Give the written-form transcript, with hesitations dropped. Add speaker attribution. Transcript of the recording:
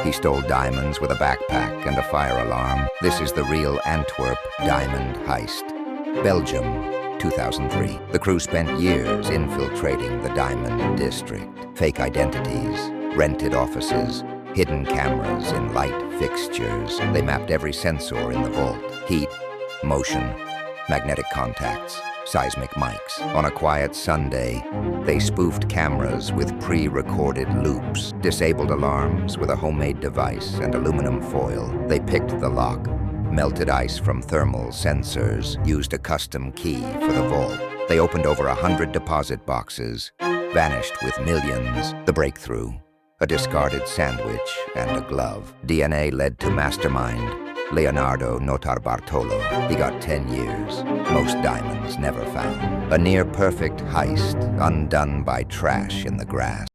Speaker 1: He stole diamonds with a backpack and a fire alarm. This is the real Antwerp diamond heist. Belgium, 2003. The crew spent years infiltrating the diamond district. Fake identities, rented offices, hidden cameras in light fixtures. They mapped every sensor in the vault. Heat, motion, magnetic contacts, seismic mics. On a quiet Sunday, they spoofed cameras with pre-recorded loops, disabled alarms with a homemade device and aluminum foil. They picked the lock, melted ice from thermal sensors, used a custom key for the vault. They opened over 100 deposit boxes, vanished with millions. The breakthrough, a discarded sandwich and a glove. DNA led to mastermind, Leonardo Notarbartolo. He got 10 years. Most diamonds never found. A near-perfect heist, undone by trash in the grass.